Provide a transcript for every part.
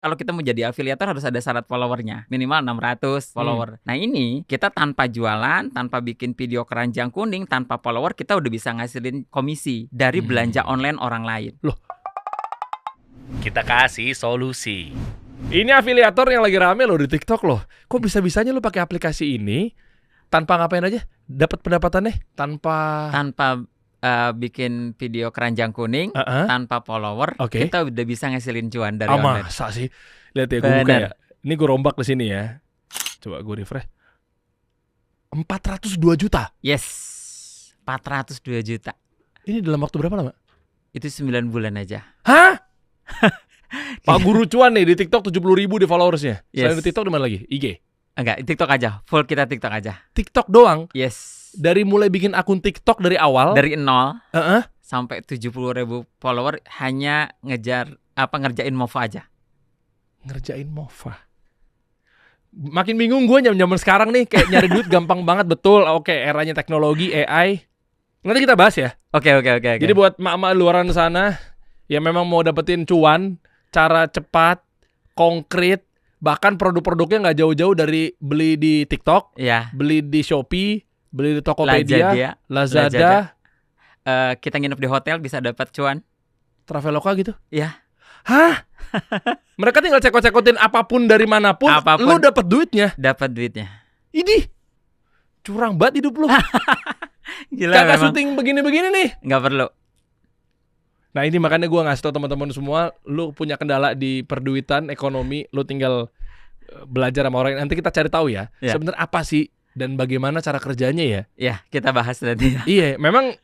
kalau kita mau jadi afiliator harus ada syarat followernya, minimal 600 follower. Nah ini kita tanpa jualan, tanpa bikin video keranjang kuning, tanpa follower, kita udah bisa ngasilin komisi dari belanja online orang lain. Loh, kita kasih solusi. Ini afiliator yang lagi rame loh di TikTok loh. Kok bisa-bisanya lo pakai aplikasi ini tanpa ngapain aja dapat pendapatannya? Tanpa bikin video keranjang kuning, tanpa follower, kita udah bisa ngasilin cuan dari online. Masa sih? Lihat ya, gue buka ya. Ini gue rombak di sini ya. Coba gue refresh. 402 juta. Yes, 402 juta. Ini dalam waktu berapa lama? Itu 9 bulan aja. Hah? Pak Guru cuan nih di TikTok 70.000 di followersnya. Selain di TikTok di mana lagi? IG? Enggak, TikTok aja. Full kita TikTok aja. TikTok doang? Yes. Dari mulai bikin akun TikTok dari awal, dari 0 sampai 70.000 follower hanya ngerjain MOVA aja. Ngerjain MOVA. Makin bingung gue zaman sekarang nih, kayak nyari duit gampang banget, betul. Oke, eranya teknologi, AI. Nanti kita bahas ya. Oke. Jadi buat mak-mak luaran sana yang memang mau dapetin cuan, cara cepat, konkret, bahkan produk-produknya nggak jauh-jauh dari beli di TikTok, beli di Shopee, beli di Tokopedia, Lazada. Kita nginep di hotel bisa dapat cuan. Traveloka gitu? Iya. Hah? Mereka tinggal cekot-cekotin apapun dari manapun, lu dapat duitnya. Dapat duitnya. Idih, curang banget hidup lu. Gila, kagak syuting begini-begini nih. Nggak perlu. Nah ini makanya gue ngasih tau teman-teman semua, lu punya kendala di perduitan, ekonomi, lu tinggal belajar sama orang. Nanti kita cari tahu ya. Sebenarnya apa sih dan bagaimana cara kerjanya ya? Iya, kita bahas nanti. Iya, memang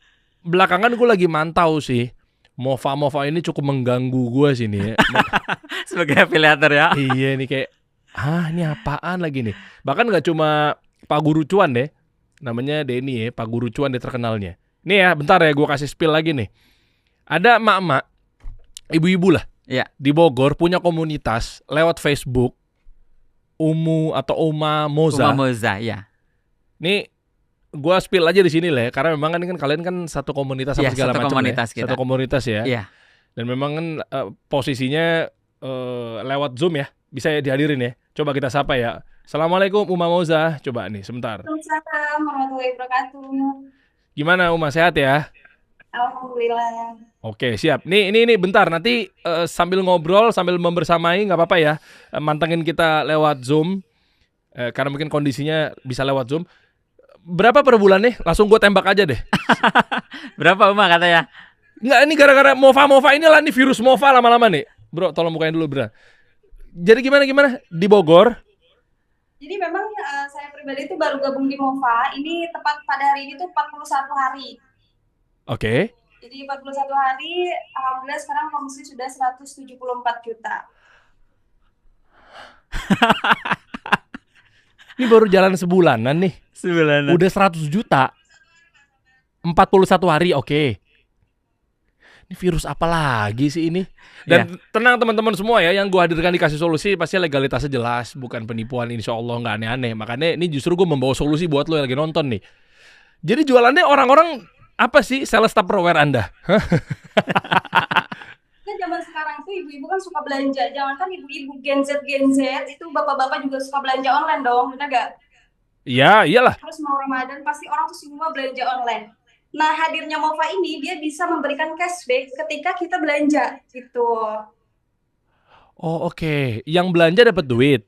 belakangan gue lagi mantau sih. MOVA ini cukup mengganggu gue sih nih. Sebagai afiliator ya. Iya nih kayak, ini apaan lagi nih? Bahkan gak cuma Pak Guru Cuan deh. Namanya Denny ya, Pak Guru Cuan dia terkenalnya. Nih ya, bentar ya gue kasih spill lagi nih. Ada emak-emak, ibu-ibu lah, di Bogor punya komunitas lewat Facebook. Umu atau Uma Moza. Uma Moza, ya. Nih gua spill aja di sini lah ya, karena memang kan kalian kan satu komunitas sama segala macam ya. Satu komunitas ya. Iya. Dan memang kan posisinya lewat Zoom ya. Bisa ya dihadirin ya. Coba kita sapa ya. Assalamualaikum Uma Moza. Coba nih sebentar. Waalaikumsalam warahmatullahi wabarakatuh. Gimana Uma, sehat ya? Alhamdulillah. Oke, siap. Nih bentar, nanti sambil ngobrol, sambil membersamai, nggak apa-apa ya. Mantengin kita lewat Zoom, karena mungkin kondisinya bisa lewat Zoom. Berapa per bulan nih? Langsung gue tembak aja deh. Berapa Uma katanya? Nggak, ini gara-gara MOVA ini lah, nih virus MOVA lama-lama nih. Bro, tolong bukain dulu bro. Jadi gimana di Bogor? Jadi memang saya pribadi itu baru gabung di MOVA. Ini tepat pada hari ini tuh 41 hari. Oke. Jadi 41 hari, alhamdulillah sekarang komisi sudah 174 juta. Ini baru jalan sebulanan nih. Sebulanan. Udah 100 juta. 41 hari, oke. Ini virus apa lagi sih ini? Dan tenang teman-teman semua ya, yang gue hadirkan dikasih solusi pasti legalitasnya jelas, bukan penipuan, insya Allah nggak aneh-aneh. Makanya ini justru gue membawa solusi buat lo yang lagi nonton nih. Jadi jualannya orang-orang apa sih sales Tupperware Anda? Kan zaman sekarang tuh ibu-ibu kan suka belanja. Jangan kan ibu-ibu Gen Z itu bapak-bapak juga suka belanja online dong, benar gak? Iya, iyalah. Terus mau Ramadan pasti orang tuh semua belanja online. Nah hadirnya MOVA ini dia bisa memberikan cashback ketika kita belanja gitu. Oh oke. Yang belanja dapat duit.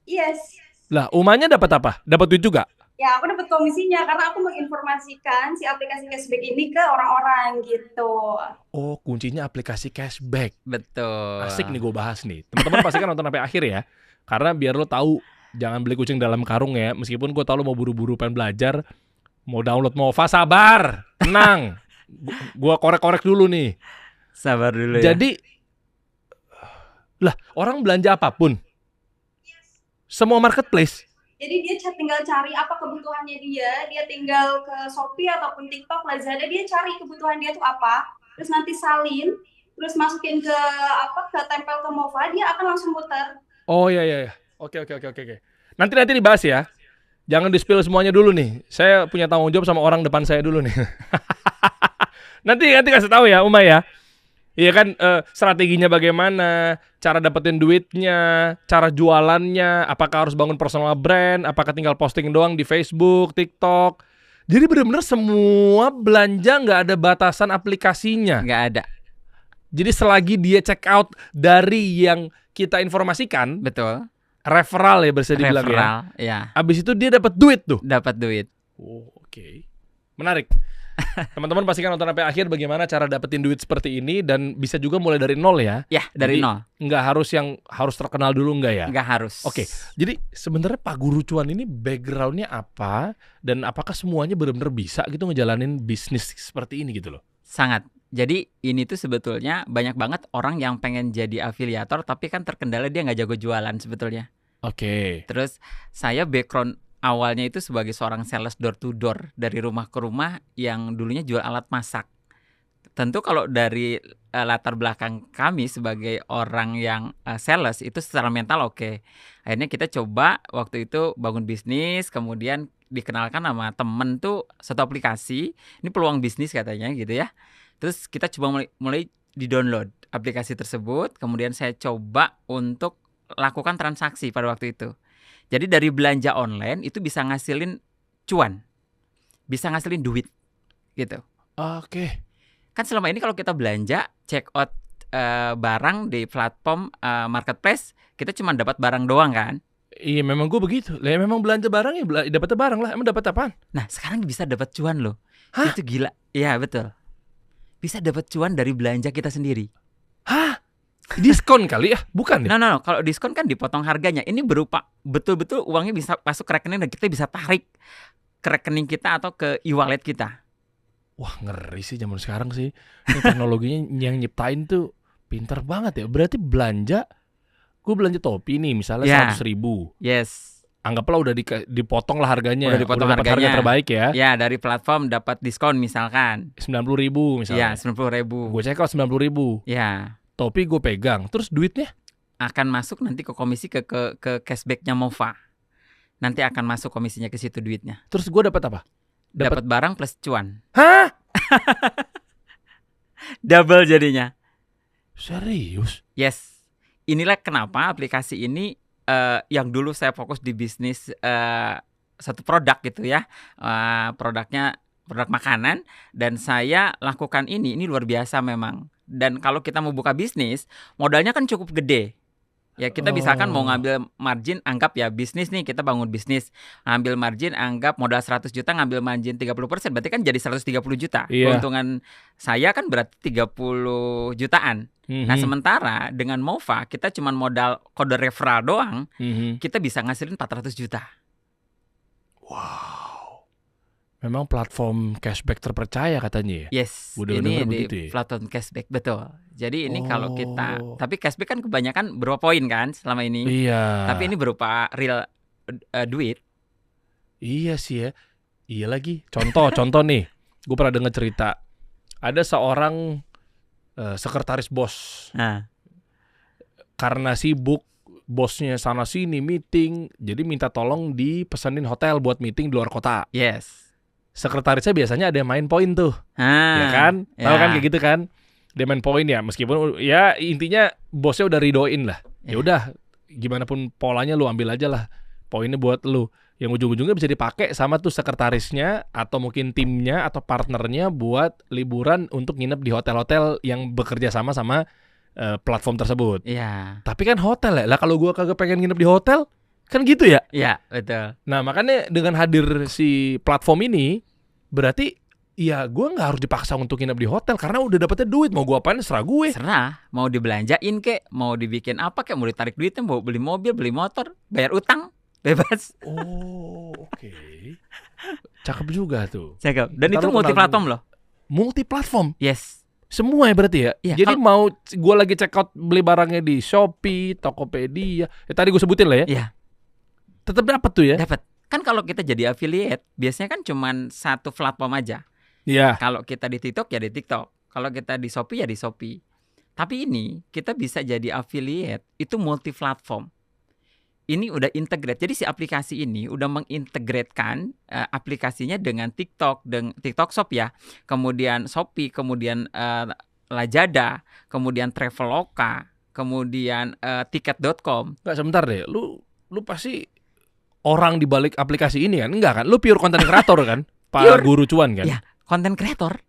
Yes. Lah, Umanya dapat apa? Dapat duit juga? Ya, aku dapat komisinya karena aku menginformasikan si aplikasi cashback ini ke orang-orang gitu. Oh, kuncinya aplikasi cashback. Betul. Asik nih gue bahas nih. Teman-teman pasti kan nonton sampai akhir ya. Karena biar lo tahu, jangan beli kucing dalam karung ya. Meskipun gue tahu lo mau buru-buru pengen belajar, mau download MOVA, sabar, tenang. Gue korek-korek dulu nih. Sabar dulu ya. Jadi, lah orang belanja apapun, semua marketplace. Jadi dia tinggal cari apa kebutuhannya dia tinggal ke Shopee ataupun TikTok, Lazada, dia cari kebutuhan dia tuh apa, terus nanti salin, terus masukin ke tempel ke MOVA, dia akan langsung muter. Oh iya. Oke. Nanti dibahas ya. Jangan di-spill semuanya dulu nih. Saya punya tanggung jawab sama orang depan saya dulu nih. Nanti kasih tahu ya, Uma ya. Iya kan, strateginya bagaimana, cara dapetin duitnya, cara jualannya, apakah harus bangun personal brand, apakah tinggal posting doang di Facebook, TikTok. Jadi benar-benar semua belanja nggak ada batasan aplikasinya. Nggak ada. Jadi selagi dia check out dari yang kita informasikan, Betul. referral ya bisa dibilang ya. Referral, ya. Abis itu dia dapat duit tuh. Dapat duit. Oh, oke. Menarik. Teman-teman pastikan nonton sampai akhir bagaimana cara dapetin duit seperti ini, dan bisa juga mulai dari nol ya. Ya, dari Jadi, nol. Nggak harus yang harus terkenal dulu, nggak ya? Nggak harus. Oke. Jadi sebenarnya Pak Guru Cuan ini backgroundnya apa, dan apakah semuanya benar-benar bisa gitu ngejalanin bisnis seperti ini gitu loh? Sangat. Jadi ini tuh sebetulnya banyak banget orang yang pengen jadi afiliator tapi kan terkendala dia nggak jago jualan sebetulnya. Oke. Terus saya background awalnya itu sebagai seorang sales door to door dari rumah ke rumah yang dulunya jual alat masak. Tentu kalau dari latar belakang kami sebagai orang yang sales itu secara mental oke. Akhirnya kita coba waktu itu bangun bisnis, kemudian dikenalkan sama temen tuh satu aplikasi, ini peluang bisnis katanya gitu ya. Terus kita coba mulai di-download aplikasi tersebut, kemudian saya coba untuk lakukan transaksi pada waktu itu. Jadi dari belanja online itu bisa ngasilin cuan, bisa ngasilin duit gitu. Oke. Kan selama ini kalau kita belanja check out barang di platform marketplace, kita cuma dapat barang doang kan. Iya memang gue begitu. Lah memang belanja barang ya dapatnya barang lah. Emang dapat apaan? Nah sekarang bisa dapat cuan loh. Hah? Itu gila. Iya betul. Bisa dapat cuan dari belanja kita sendiri. Hah? Diskon kali ya? Bukan ya? No. Kalau diskon kan dipotong harganya. Ini berupa betul-betul uangnya bisa masuk ke rekening dan kita bisa tarik ke rekening kita atau ke e-wallet kita. Wah ngeri sih zaman sekarang sih. Ini teknologinya yang nyiptain tuh pinter banget ya. Berarti gue belanja topi nih misalnya 100.000. Yes. Anggaplah udah dipotong lah harganya. Udah dipotong dapat harga harganya. terbaik ya. Ya dari platform dapat diskon misalkan. 90.000 misalnya. Ya 90.000. Gue check out 90.000. Ya. Topi gue pegang. Terus duitnya? Akan masuk nanti ke komisi ke cashbacknya Mova. Nanti akan masuk komisinya ke situ duitnya. Terus gue dapat apa? Dapat barang plus cuan. Hah? Double jadinya. Serius? Yes. Inilah kenapa aplikasi ini yang dulu saya fokus di bisnis satu produk gitu ya. Produknya produk makanan, dan saya lakukan ini luar biasa memang. Dan kalau kita mau buka bisnis, modalnya kan cukup gede. Ya kita misalkan mau ngambil margin, anggap ya bisnis nih, kita bangun bisnis, ngambil margin, anggap modal 100 juta, ngambil margin 30%, berarti kan jadi 130 juta. Iya. Keuntungan saya kan berarti 30 jutaan. Nah sementara dengan Mova kita cuma modal kode referral doang, kita bisa ngasilin 400 juta. Wow. Memang platform cashback terpercaya katanya ya? Yes, Udah ini denger di begitu ya? platform cashback, betul. Jadi ini kalau kita, tapi cashback kan kebanyakan berupa poin kan selama ini. Iya. Tapi ini berupa real duit. Iya sih ya. Iya lagi. Contoh nih. Gue pernah dengar cerita. Ada seorang sekretaris bos. Nah, Karena sibuk, bosnya sana sini meeting, jadi minta tolong dipesenin hotel buat meeting di luar kota. yes. Sekretarisnya biasanya ada yang main poin tuh. Ya kan? Tahu kan kayak gitu kan? Dia main poin ya, meskipun ya intinya bosnya udah ridoin lah. Ya udah, gimana pun polanya lu ambil aja lah. Poinnya buat lu. Yang ujung-ujungnya bisa dipakai sama tuh sekretarisnya atau mungkin timnya atau partnernya buat liburan untuk nginep di hotel-hotel yang bekerja sama platform tersebut. Iya. Tapi kan hotel ya. Lah kalau gua kagak pengen nginep di hotel, kan gitu ya? Iya, betul. Nah makanya dengan hadir si platform ini, berarti ya gue nggak harus dipaksa untuk nginep di hotel karena udah dapetnya duit. Mau gue apain serah gue. Serah, mau dibelanjain kek, mau dibikin apa kek, mau ditarik duitnya, mau beli mobil, beli motor, bayar utang, bebas. Oh oke. Cakep juga tuh. Cakep. Dan Ntar itu lu multi kenal platform loh. Multi platform. Yes. Semua ya berarti ya. Iya, Jadi mau gue lagi check out beli barangnya di Shopee, Tokopedia, tadi gue sebutin lah ya. Iya. Tetap dapat tuh ya. Dapat. Kan kalau kita jadi affiliate, biasanya kan cuman satu platform aja. Iya. Kalau kita di TikTok ya di TikTok. Kalau kita di Shopee ya di Shopee. Tapi ini kita bisa jadi affiliate itu multi platform. Ini udah integrate. Jadi si aplikasi ini udah mengintegratekan aplikasinya dengan TikTok, dengan TikTok Shop ya. Kemudian Shopee, kemudian Lazada, kemudian Traveloka, kemudian tiket.com. Enggak, sebentar deh. Lu pasti orang di balik aplikasi ini kan? Enggak kan? Lu pure content creator kan? Pak Pure. Guru Cuan kan? Ya, konten kreator.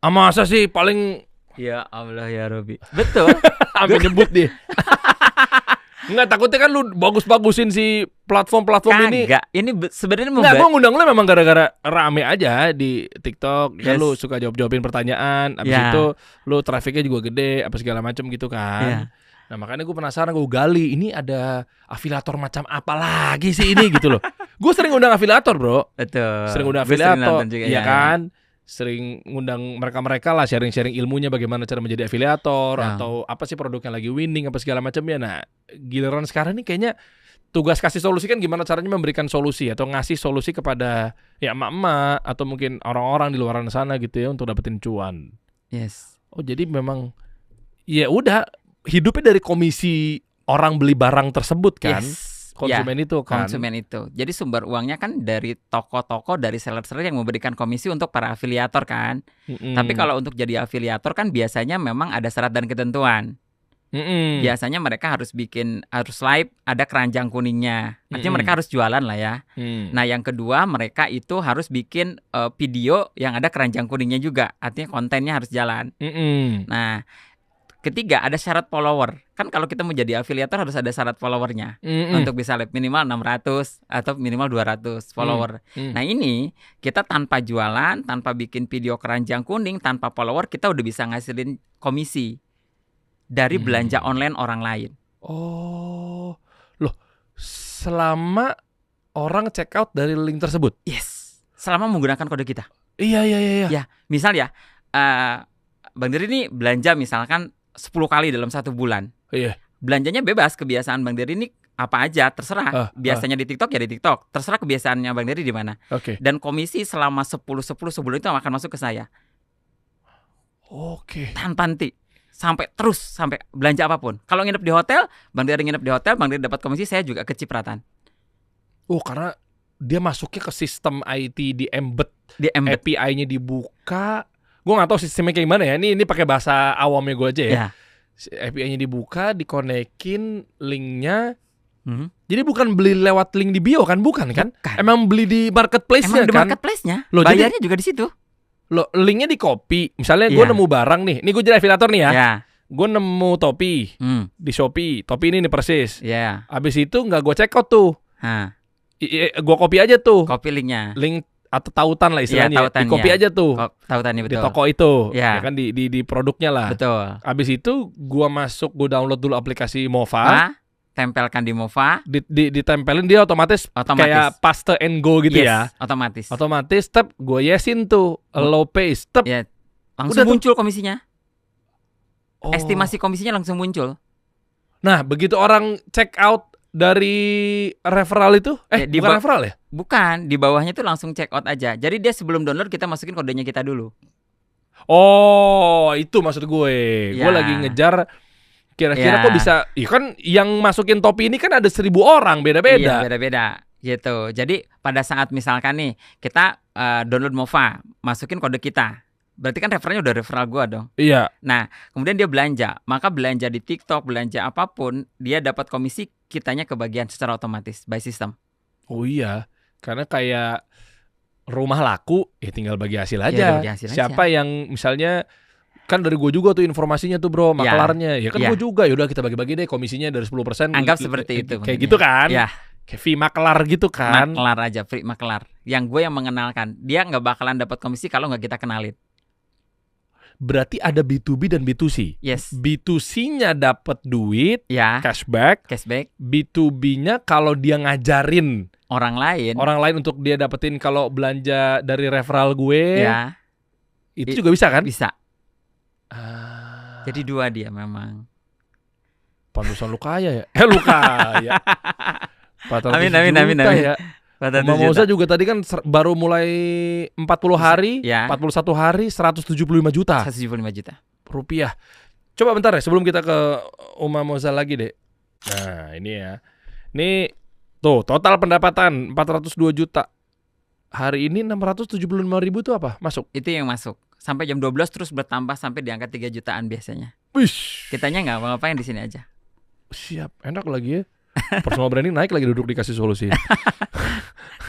Masa sih paling Ya Allah ya Robi. Betul. sampai nyebut dia. Enggak, takutnya kan lu bagus-bagusin si platform-platform ini. Kagak. Ini sebenarnya Enggak, gua ngundang lu memang gara-gara rame aja di TikTok. Kan lu suka jawab-jawabin pertanyaan. Abis itu lu trafficnya juga gede, apa segala macam gitu kan. Nah makanya gue penasaran, gue gali ini ada afiliator macam apa lagi sih ini gitu loh. Gue sering undang afiliator bro. Betul. Sering undang Gue sering afiliator, nonton juga, iya kan. Sering ngundang mereka lah sharing-sharing ilmunya bagaimana cara menjadi afiliator atau apa sih produk yang lagi winning apa segala macamnya. Nah giliran sekarang ini kayaknya tugas kasih solusi kan gimana caranya memberikan solusi atau ngasih solusi kepada ya emak-emak atau mungkin orang-orang di luar sana gitu ya untuk dapetin cuan. Yes. Oh jadi memang ya udah hidupnya dari komisi orang beli barang tersebut kan. Yes. Konsumen itu kan. Konsumen itu. Jadi sumber uangnya kan dari toko-toko, dari seller-seller yang memberikan komisi untuk para afiliator kan. Tapi kalau untuk jadi afiliator kan biasanya memang ada syarat dan ketentuan. Biasanya mereka harus live, ada keranjang kuningnya. Artinya mereka harus jualan lah ya. Nah yang kedua mereka itu harus bikin video yang ada keranjang kuningnya juga. Artinya kontennya harus jalan. Nah ketiga ada syarat follower. Kan kalau kita mau jadi afiliator harus ada syarat followernya. Untuk bisa live minimal 600 atau minimal 200 follower. Nah ini kita tanpa jualan, tanpa bikin video keranjang kuning, tanpa follower kita udah bisa ngasilin komisi dari belanja online orang lain. Oh, loh, selama orang check out dari link tersebut? Yes, selama menggunakan kode kita. Iya. Ya, misal ya, Bang Dery ini belanja misalkan 10 kali dalam 1 bulan. Iya. Belanjanya bebas, kebiasaan Bang Dery ini apa aja, terserah. Biasanya di TikTok ya di TikTok. Terserah kebiasaannya Bang Dery di mana. Oke. Dan komisi selama 10 sebulan itu akan masuk ke saya. Oke. Tanpa henti. Sampai belanja apapun. Kalau nginep di hotel, Bang Dery nginep di hotel, Bang Dery dapat komisi, saya juga kecipratan. Oh, karena dia masuknya ke sistem IT di embed. API-nya dibuka. Gue nggak tahu sistemnya kayak gimana ya. Ini pakai bahasa awamnya gue aja ya. API-nya dibuka, dikonekin linknya. Jadi bukan beli lewat link di bio kan? Bukan kan? Emang beli di marketplace-nya kan? Emang di marketplace-nya. Loh, bayarnya juga di situ. Loh, linknya di copy. Misalnya gue nemu barang nih. Ini gue jadi afiliator nih ya. Gue nemu topi di Shopee. Topi ini nih persis. Abis itu nggak gue check out tuh. Gue copy aja tuh. Copy linknya. Link atau tautan lah istilahnya. Di copy aja tuh. Tautannya betul. Di toko itu. Ya kan di produknya lah. Betul. Abis itu gue masuk, gue download dulu aplikasi Mova. Tempelkan di Mova. Ditempelin dia otomatis kayak paste and go gitu ya. Otomatis. Step gue yesin tuh. Low pay step. Ya, langsung muncul komisinya. Oh. Estimasi komisinya langsung muncul. Nah begitu orang check out dari referral itu, bukan referral ya? Bukan, di bawahnya tuh langsung check out aja. Jadi dia sebelum download kita masukin kodenya kita dulu. Oh, itu maksud gue. Gue lagi ngejar kira-kira kok bisa. Iya kan yang masukin topi ini kan ada 1.000 orang, beda-beda. Iya, beda-beda gitu. Jadi pada saat misalkan nih kita download Mova, masukin kode kita. Berarti kan referennya udah referral gua dong. Iya. Nah, kemudian dia belanja. Maka belanja di TikTok, belanja apapun, dia dapat komisi, kitanya kebagian secara otomatis by system. Oh iya. Karena kayak rumah laku, ya tinggal bagi hasil aja. Siapa yang misalnya kan dari gue juga tuh informasinya tuh bro, maklarnya. Ya kan gue juga, yaudah kita bagi-bagi deh komisinya dari 10%. Anggap seperti itu. Kayak gitu kan. Ya. Kayak fee maklar gitu kan. Maklar aja, free maklar. Yang gue yang mengenalkan. Dia gak bakalan dapat komisi kalau gak kita kenalin. Berarti ada B2B dan B2C. Yes. B2C-nya dapat duit, cashback. B2B-nya kalau dia ngajarin orang lain untuk dia dapetin kalau belanja dari referral gue. Itu juga bisa kan? Bisa. Jadi 2 dia memang. Pantesan lu kaya ya. Lu kaya. Amin. Ya. Mbak Moza juga tadi kan baru mulai 40 hari, 41 hari, 175 juta. 175 juta rupiah. Coba bentar ya, sebelum kita ke Uma Moza lagi deh. Nah ini ya. Ini tuh total pendapatan 402 juta. Hari ini 675 ribu tuh apa? Masuk? Itu yang masuk. sampai jam 12 terus bertambah sampai di angka 3 jutaan biasanya. Wish. Kitanya nggak mau ngapain di sini aja. Siap, enak lagi ya. Personal branding naik lagi duduk dikasih solusi.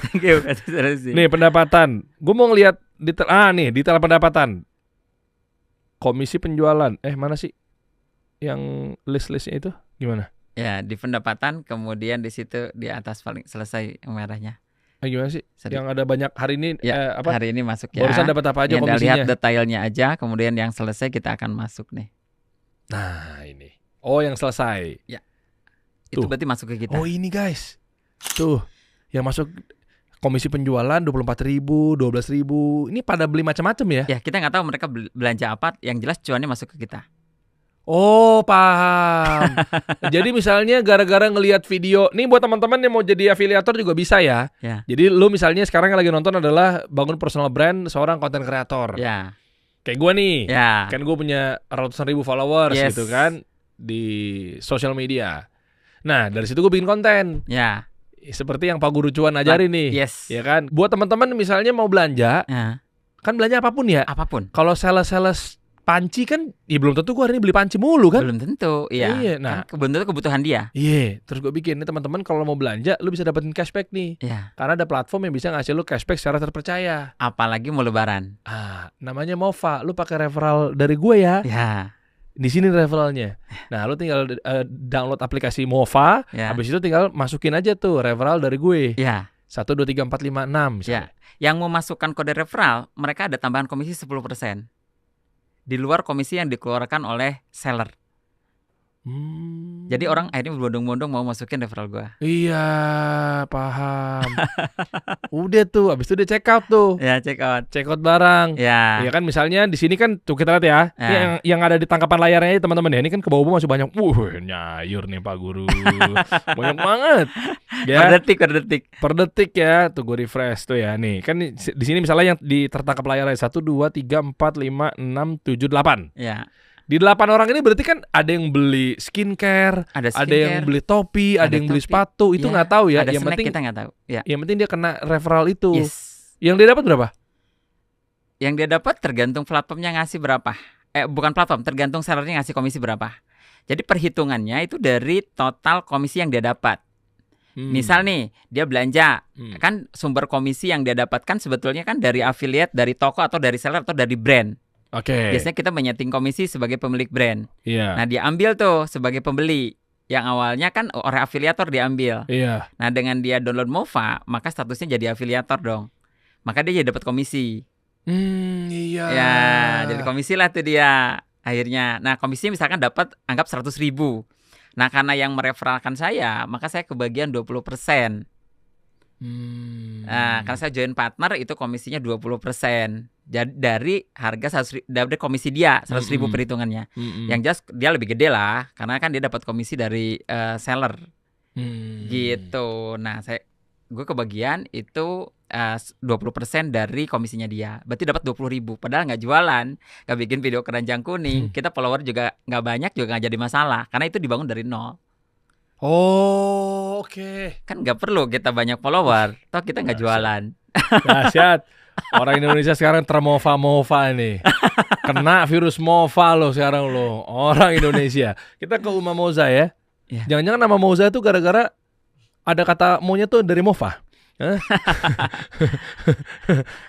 Thank you, Kak Solusi. Nih pendapatan, gue mau ngeliat detail pendapatan. Komisi penjualan, mana sih yang list-listnya itu gimana? Ya, di pendapatan, kemudian di situ di atas paling selesai yang merahnya. Gimana sih? Sedih. Yang ada banyak hari ini Ya, hari ini masuk ya. Barusan dapat apa aja Kita lihat komisinya? detailnya aja, kemudian yang selesai kita akan masuk nih. Nah ini. Oh yang selesai. Itu Tuh. berarti masuk ke kita. Oh ini guys. Tuh. Yang masuk komisi penjualan 24.000, 12.000. Ini pada beli macam-macam ya? Ya, kita nggak tahu mereka belanja apa, yang jelas cuannya masuk ke kita. Oh paham. Jadi misalnya gara-gara ngelihat video, nih buat teman-teman yang mau jadi afiliator juga bisa ya. Ya. Jadi lu misalnya sekarang yang lagi nonton adalah bangun personal brand seorang content creator. Ya. Kayak gue nih, Ya. kan gue punya ratusan ribu followers Yes. gitu kan di sosial media. Nah dari situ gue bikin konten Ya. seperti yang Pak Guru Cuan ajarin nih, Yes. ya kan. Buat teman-teman misalnya mau belanja, Ya. kan belanja apapun ya. Apapun. Kalau sales panci kan, ya belum tentu gue hari ini beli panci mulu kan. Belum tentu. Iya. Iya, nah. Kan kebutuhan dia. Iya, terus gue bikin nih teman-teman kalau mau belanja, lu bisa dapetin cashback nih. Ya. Karena ada platform yang bisa ngasih lu cashback secara terpercaya. Apalagi mau lebaran. Namanya Mova. Lu pakai referral dari gue ya. Ya. Di sini referralnya. Nah, lu tinggal download aplikasi Mova. Ya. Habis itu tinggal masukin aja tuh referral dari gue. Ya. 1 2 3 4 5 6 misalnya. Ya. Yang mau masukkan kode referral, mereka ada tambahan komisi 10%. Di luar komisi yang dikeluarkan oleh seller. Jadi orang akhirnya berbondong-bondong mau masukin referral gua. Iya, paham. Udah tuh, habis itu dia check out tuh. Ya, check out. Check out barang. Ya. Ya kan misalnya di sini kan tuh kita lihat ya. Ya. Ini yang ada di tangkapan layarnya teman-teman ya. Ini kan ke bawah masih banyak. Nyayur nih Pak Guru. Banyak banget. Ya. Per detik. Per detik ya. Tuh gue refresh tuh ya. Nih, kan di sini misalnya yang di tertangkap layarnya 1 2 3 4 5 6 7 8. Ya. Di 8 orang ini berarti kan ada yang beli skincare, ada yang beli topi, ada yang beli topi. sepatu. Itu Ya, nggak tahu ya. Ada Yang snack penting kita nggak tahu. Ya. yang penting dia kena referral itu. Yes. Yang dia dapat berapa? Yang dia dapat tergantung platformnya ngasih berapa. Bukan platform, tergantung sellernya ngasih komisi berapa. Jadi perhitungannya itu dari total komisi yang dia dapat. Misal nih, dia belanja, kan sumber komisi yang dia dapatkan sebetulnya kan dari affiliate, dari toko atau dari seller atau dari brand. Oke. Biasanya kita menyeting komisi sebagai pemilik brand. Iya. Nah, dia ambil tuh sebagai pembeli. Yang awalnya kan oleh afiliator diambil. Iya. Nah, dengan dia download Mova, maka statusnya jadi afiliator dong. Maka dia jadi dapat komisi. Iya. Ya, jadi komisi lah tuh dia akhirnya. Nah, komisinya misalkan dapat anggap 100.000. Nah, karena yang mereferalkan saya, maka saya kebagian 20%. Nah, karena saya join partner itu komisinya 20%. Jadi dari harga 100.000, dari komisi dia 100.000 perhitungannya. Yang jelas dia lebih gede lah, karena kan dia dapat komisi dari seller. Gitu. Nah, gue kebagian itu 20% dari komisinya dia. Berarti dapat 20.000. Padahal nggak jualan, nggak bikin video keranjang kuning. Kita follower juga nggak banyak, juga nggak jadi masalah. Karena itu dibangun dari nol. Oh, oke. Kan nggak perlu kita banyak follower. Toh kita nggak jualan. Dahsyat. Orang Indonesia sekarang termova-mova nih. Kena virus mova lo sekarang lo. Orang Indonesia. Kita ke Uma Moza ya. Ya. Jangan-jangan nama Moza itu gara-gara ada kata maunya tuh dari Mova.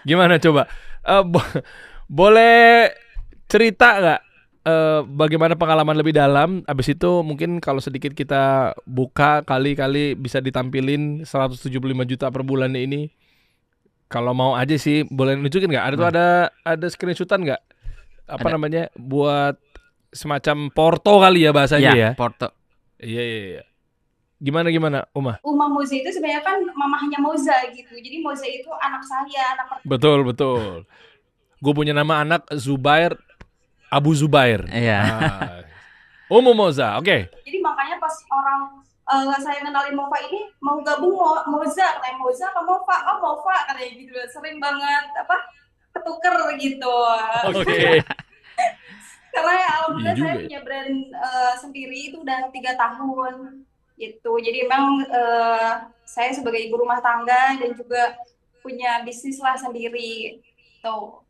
Gimana coba? Boleh cerita nggak bagaimana pengalaman lebih dalam? Abis itu mungkin kalau sedikit kita buka kali-kali bisa ditampilin 175 juta per bulan ini. Kalau mau aja sih boleh nunjukin nggak? Ada screenshotan nggak? Apa namanya? Buat semacam porto kali ya bahasanya ya? Porto. Iya. Gimana Uma? Uma Moza itu sebenarnya kan mamahnya Moza gitu. Jadi Moza itu anak saya, anak Betul. Gue punya nama anak Zubair, Abu Zubair. Iya. Uma Moza, oke. Jadi makanya pas orang saya kenalin Mova ini mau gabung Moza, katanya Moza apa Mova? Oh Mova katanya gitu. Sering banget ketuker gitu. Oke. Karena ya alhamdulillah Iya saya juga. punya brand sendiri itu udah 3 tahun gitu. Jadi emang saya sebagai ibu rumah tangga dan juga punya bisnis lah sendiri. Tuh.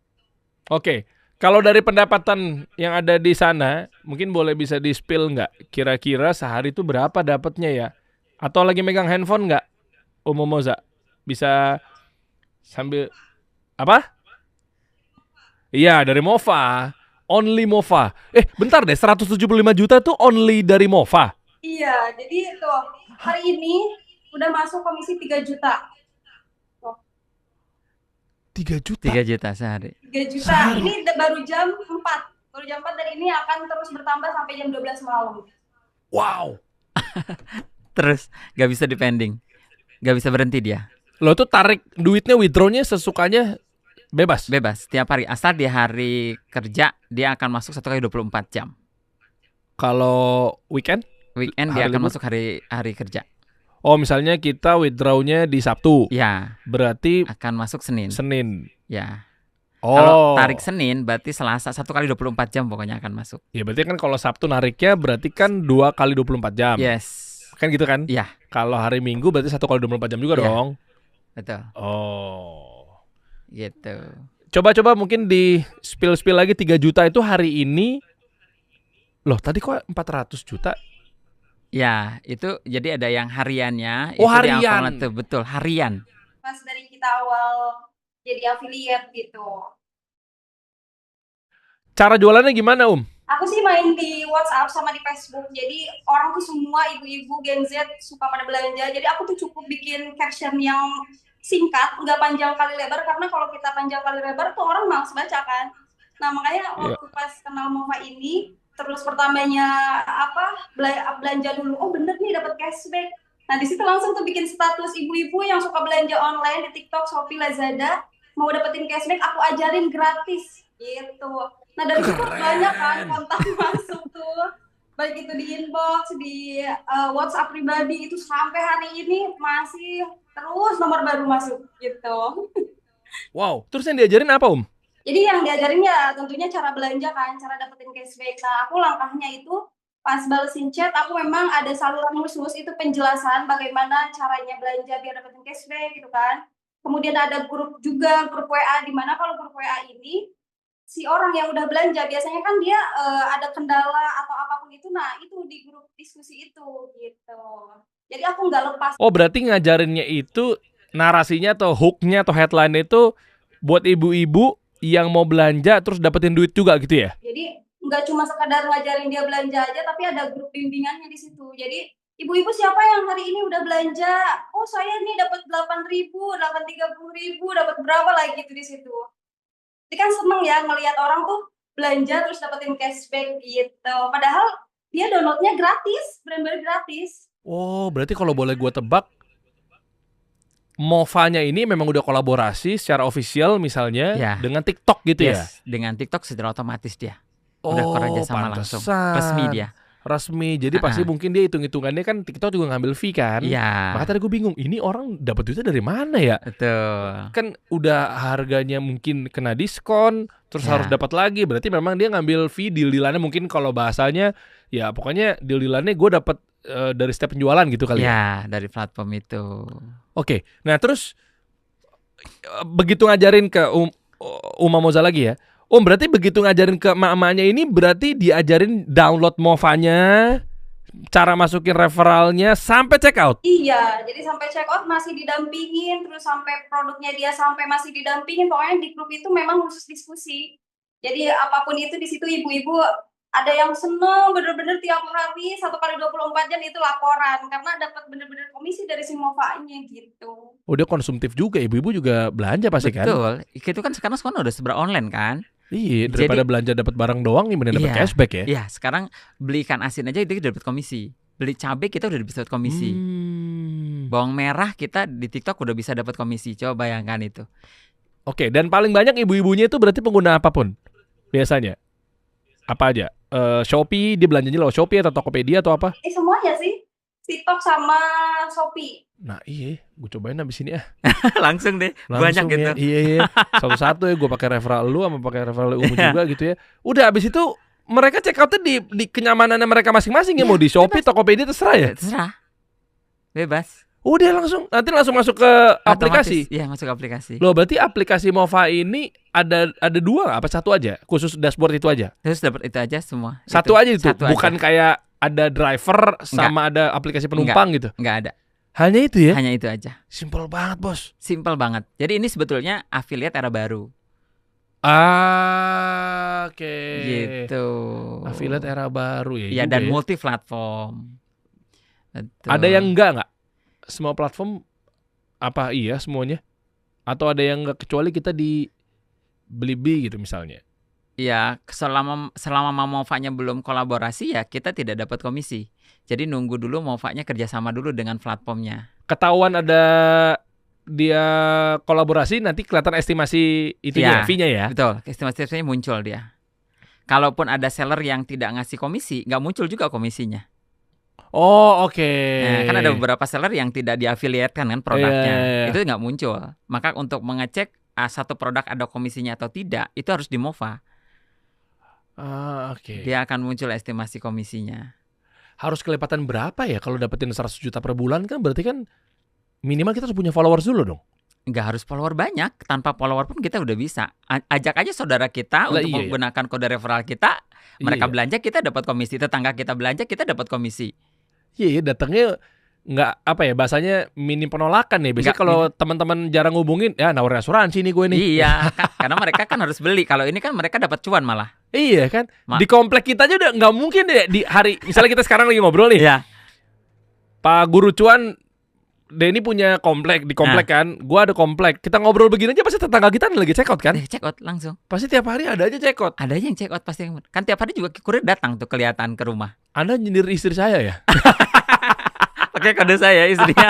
Oke. Kalau dari pendapatan yang ada di sana, mungkin boleh bisa di-spill nggak? Kira-kira sehari itu berapa dapatnya ya? Atau lagi megang handphone nggak, Moza? Bisa sambil apa? Iya, dari Mova. Only Mova. Bentar deh, 175 juta tuh only dari Mova. Iya, jadi tuh hari ini udah masuk komisi 3 juta. 3 juta? 3 juta sehari. 3 juta. Ini baru jam 4. Baru jam 4 dan ini akan terus bertambah sampai jam 12 malam. Wow. Terus gak bisa dipending. Gak bisa berhenti dia. Lo tuh tarik duitnya, withdrawnya sesukanya bebas? Bebas, tiap hari. Asal di hari kerja, dia akan masuk 1 kali 24 jam. Kalau weekend? Weekend dia akan masuk hari kerja. Oh, misalnya kita withdrawnya di Sabtu. Ya. Berarti akan masuk Senin. Ya. Oh. Kalau tarik Senin berarti Selasa 1 kali 24 jam pokoknya akan masuk. Ya berarti kan kalau Sabtu nariknya berarti kan 2 kali 24 jam. Yes. Kan gitu kan? Iya. Kalau hari Minggu berarti 1 kali 24 jam juga dong. Betul. Oh. Gitu. Coba mungkin di spill lagi 3 juta itu hari ini. Loh, tadi kok 400 juta? Ya, itu jadi ada yang hariannya. Oh, itu harian. Yang betul, harian. Pas dari kita awal jadi affiliate gitu. Cara jualannya gimana, Aku sih main di WhatsApp sama di Facebook. Jadi orang tuh semua ibu-ibu Gen Z suka pada belanja. Jadi aku tuh cukup bikin caption yang singkat, nggak panjang kali lebar. Karena kalau kita panjang kali lebar tuh orang malas baca kan. Nah makanya waktu pas kenal Mova ini, terus pertamanya belanja dulu. Oh bener nih dapat cashback. Nah di situ langsung tuh bikin status ibu-ibu yang suka belanja online di TikTok, Shopee, Lazada mau dapetin cashback, aku ajarin gratis gitu. Nah dari situ banyak kan kontak masuk tuh, baik itu di inbox, di WhatsApp pribadi, itu sampai hari ini masih terus nomor baru masuk gitu. Wow, terus yang diajarin apa Jadi yang diajarin ya tentunya cara belanja kan, cara dapetin cashback. Nah aku langkahnya itu pas balesin chat, aku memang ada saluran khusus, itu penjelasan bagaimana caranya belanja biar dapetin cashback gitu kan. Kemudian ada grup juga, grup WA, di mana kalau grup WA ini si orang yang udah belanja biasanya kan dia ada kendala atau apapun itu, nah itu di grup diskusi itu gitu. Jadi aku nggak lepas. Oh berarti ngajarinnya itu narasinya atau hooknya atau headline itu buat ibu-ibu yang mau belanja terus dapetin duit juga gitu ya? Jadi nggak cuma sekadar ngajarin dia belanja aja, tapi ada grup bimbingannya di situ. Jadi ibu-ibu siapa yang hari ini udah belanja? Oh saya nih dapat 8.000, 830.000, dapat berapa lagi gitu di situ. Jadi kan seneng ya ngelihat orang tuh belanja terus dapetin cashback gitu. Padahal dia downloadnya gratis, benar-benar gratis. Oh berarti kalau boleh gue tebak, Movanya ini memang udah kolaborasi secara official misalnya dengan TikTok gitu ya? Dengan TikTok secara otomatis dia. Udah kerja sama langsung. Resmi dia. Resmi, jadi pasti mungkin dia hitung-hitungannya kan TikTok juga ngambil fee kan? Iya. Makanya tadi gue bingung, ini orang dapat duitnya dari mana ya? Betul. Kan udah harganya mungkin kena diskon, terus harus dapat lagi, berarti memang dia ngambil fee, deal-dealannya mungkin kalau bahasanya ya pokoknya deal-dealannya gue dapat dari setiap penjualan gitu kali ya? Dari platform itu. Oke, nah terus begitu ngajarin ke Uma Moza lagi ya, berarti begitu ngajarin ke emak-emaknya ini berarti diajarin download Movanya, cara masukin referralnya sampai check out. Iya, jadi sampai check out masih didampingin, terus sampai produknya dia sampai masih didampingin. Pokoknya di grup itu memang khusus diskusi. Jadi apapun itu di situ ibu-ibu ada yang seneng bener-bener tiap hari 1 kali 24 jam itu laporan karena dapat bener-bener komisi dari si Movanya gitu. Oh dia konsumtif juga, ibu-ibu juga belanja pasti kan? Betul, itu kan sekarang udah seberang online kan? Iya, daripada belanja dapat barang doang, mending dapat cashback ya? Iya, sekarang beli ikan asin aja itu dapat komisi. Beli cabai kita udah bisa dapat komisi. Bawang merah kita di TikTok udah bisa dapat komisi. Coba bayangkan itu. Oke, dan paling banyak ibu-ibunya itu berarti pengguna apapun biasanya? Apa aja? Shopee, dia belanjanya lewat Shopee atau Tokopedia atau apa? Semuanya sih, TikTok sama Shopee. Nah iya, gue cobain abis ini Langsung deh, banyak gitu. Iya, satu-satu ya gue pakai referral lu sama pakai referral Umu juga gitu ya. Udah abis itu mereka check outnya di kenyamanannya mereka masing-masing ya, mau di Shopee, Tokopedia terserah ya? Terserah, bebas. Udah nanti langsung masuk ke aplikasi. Iya, masuk ke aplikasi. Loh, berarti aplikasi Mova ini ada dua nggak? Apa satu aja? Khusus dashboard itu aja? Terus dapat itu aja semua. Satu aja itu? Satu Bukan aja. kayak ada driver sama ada aplikasi penumpang gitu? Enggak ada. Hanya itu ya? Hanya itu aja. Simple banget, Bos. Simple banget. Jadi ini sebetulnya affiliate era baru. Oke. Gitu. Affiliate era baru ya. Iya, juga dan ya. multi platform. Betul. Ada yang enggak? Semua platform apa iya semuanya? Atau ada yang enggak kecuali kita di Blibli gitu misalnya? Iya, selama Mova-nya belum kolaborasi ya kita tidak dapat komisi. Jadi nunggu dulu Mova-nya kerjasama dulu dengan platformnya. Ketahuan ada dia kolaborasi nanti kelihatan estimasi itunya, Iya, fee-nya ya. Betul, estimasi-estimasinya muncul dia. Kalaupun ada seller yang tidak ngasih komisi, nggak muncul juga komisinya. Oh, oke. Nah, kan ada beberapa seller yang tidak diafiliatkan kan produknya, Iya. itu nggak muncul. Maka untuk mengecek satu produk ada komisinya atau tidak, itu harus di Mova. Oke. Dia akan muncul estimasi komisinya. Harus kelipatan berapa ya kalau dapetin 100 juta per bulan kan berarti kan minimal kita harus punya followers dulu dong. Nggak harus follower banyak, tanpa follower pun kita udah bisa. Ajak aja saudara kita Lah, untuk iya, menggunakan kode referral kita, mereka Iya. belanja kita dapat komisi, tetangga kita belanja kita dapat komisi. Iya, datangnya nggak apa ya bahasanya minim penolakan ya. Biasanya Nggak, kalau teman-teman jarang hubungin ya nawarin asuransi nih gue nih. Iya, karena mereka kan harus beli. Kalau ini kan mereka dapat cuan malah. Iya kan. Ma- Di komplek kita aja udah nggak mungkin deh di hari misalnya kita sekarang lagi ngobrol nih. Iya. Pak Guru Cuan Denny punya komplek di komplek kan. Gua ada komplek. Kita ngobrol begini aja pasti tetangga kita lagi check out kan. Check out langsung. Pasti tiap hari ada aja check out. Ada aja yang check out pasti. Kan tiap hari juga kurir datang tuh kelihatan ke rumah. Anda nyindir istri saya ya? Pakai kode saya istrinya.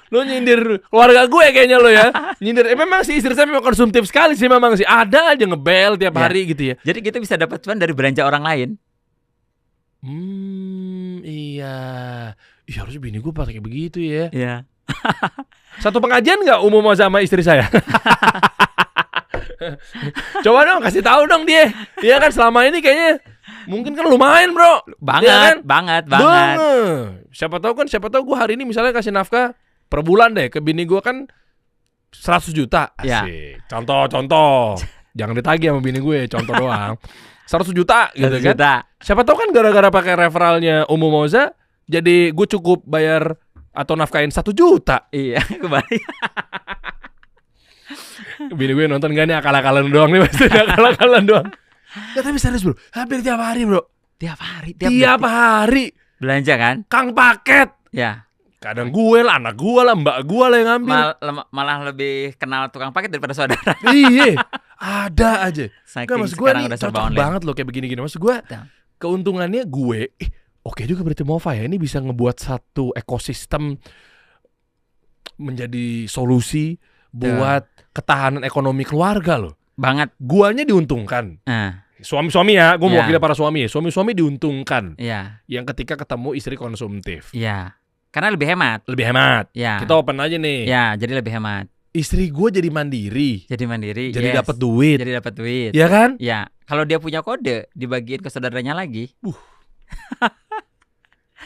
Lo nyindir keluarga gue kayaknya lo ya. Nyindir. Memang sih istri saya memang konsumtif sekali sih memang sih. Ada aja ngebel tiap Ya. hari gitu ya. Jadi kita bisa dapat cuan dari belanja orang lain. Iya. Iya harusnya bini gue pakai begitu ya. Iya. Satu pengajian nggak umum sama istri saya? Coba dong kasih tahu dong dia. Iya kan selama ini kayaknya mungkin kan lumayan bro. Banget, Iya kan? banget. Siapa tahu gue hari ini misalnya kasih nafkah per bulan deh ke bini gue kan 100 juta. Ya. Asik. Contoh. Jangan ditagih sama bini gue, contoh doang. 100 juta gitu 100 kan. juta. Siapa tahu kan gara-gara pakai referralnya Umu Moza jadi gue cukup bayar atau nafkahin 1 juta. Iya, kembali. Bini gue nonton gak nih akal-akalan doang nih pasti akal-akalan doang. Ya tapi serius bro, hampir tiap hari bro. Tiap hari, Tiap hari belanja kan? Kang paket. Ya. Kadang gue lah, anak gue lah, mbak gue lah yang ngambil. Malah lebih kenal tukang paket daripada saudara. Iya, ada aja. Saking Gak maksud gue sekarang nih udah serba cocok online. banget loh kayak begini-gini. Maksud gue Betul. keuntungannya gue, oke juga berarti Mova ya. Ini bisa ngebuat satu ekosistem menjadi solusi buat ketahanan ekonomi keluarga loh. Banget. Guanya diuntungkan. Nah, Suami-suami ya, gue Ya. mewakili para suami ya. Suami-suami diuntungkan. iya, Yang ketika ketemu istri konsumtif. iya. Karena lebih hemat. Lebih hemat. Ya. Kita open aja nih. Ya, jadi lebih hemat. Istri gue jadi mandiri. Jadi mandiri. Jadi yes. dapat duit. Jadi dapat duit. Ya kan? Ya, kalau dia punya kode dibagiin ke saudaranya lagi.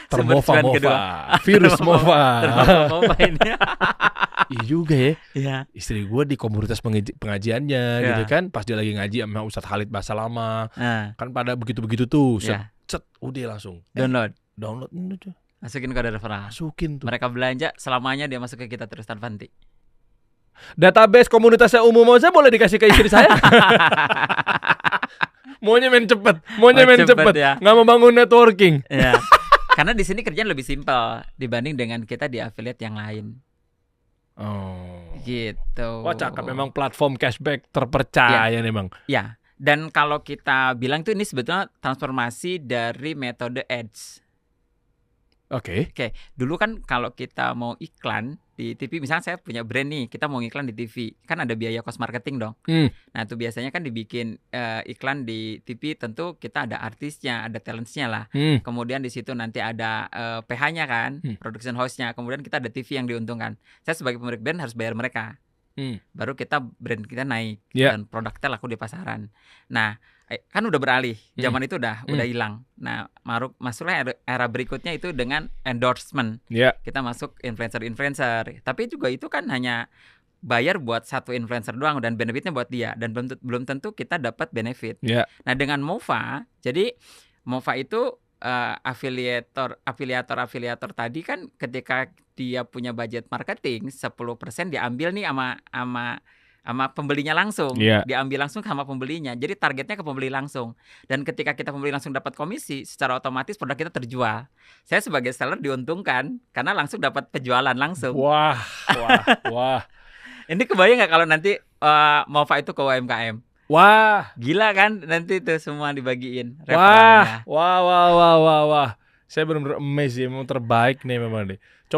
Sumber cuan Termova. kedua. Virus Mova. Mova ini. Iya juga ya. Iya. Istri gue di komunitas pengajiannya Ya. gitu kan. Pas dia lagi ngaji sama Ustadz Khalid Bahasa Lama. Nah, Kan pada begitu-begitu tuh. ya. Udah langsung. Download. Download. Udah, Masukin kode referral. masukin tuh. Mereka belanja selamanya dia masuk ke kita terus tanpa henti. Database komunitasnya Umu Moza boleh dikasih ke istri saya? Maunya main cepet. Maunya Mau main cepet, cepet. ya. Nggak mau bangun networking. Ya. Karena di sini kerjaan lebih simpel dibanding dengan kita di affiliate yang lain. Oh. Gitu. Wah cakep, memang platform cashback terpercaya nih bang. Ya. Dan kalau kita bilang tuh ini sebetulnya transformasi dari metode ads. Oke. Oke, dulu kan kalau kita mau iklan di TV, misalnya saya punya brand nih, kita mau iklan di TV, kan ada biaya cost marketing dong. Nah itu biasanya kan dibikin iklan di TV, tentu kita ada artisnya, ada talentsnya lah. Kemudian di situ nanti ada PH-nya kan, production house-nya. Kemudian kita ada TV yang diuntungkan. Saya sebagai pemilik brand harus bayar mereka. baru brand kita naik Yeah. dan produknya laku di pasaran. Nah, kan udah beralih. Zaman itu udah hilang. Nah, masuklah era berikutnya itu dengan endorsement. Ya. Kita masuk influencer. Tapi juga itu kan hanya bayar buat satu influencer doang dan benefitnya buat dia dan belum tentu kita dapat benefit. Ya. Nah, dengan Mova, jadi Mova itu afiliator tadi kan ketika dia punya budget marketing 10% diambil nih sama pembelinya langsung. Yeah. Diambil langsung sama pembelinya. Jadi targetnya ke pembeli langsung. Dan ketika kita pembeli langsung dapat komisi, secara otomatis produk kita terjual. Saya sebagai seller diuntungkan karena langsung dapat penjualan langsung. Wah. Ini kebayang nggak kalau nanti Mova itu ke UMKM? Wah. Gila kan nanti itu semua dibagiin Wah. referralnya. Saya benar-benar amazed ya, memang terbaik nih memang nih. Coba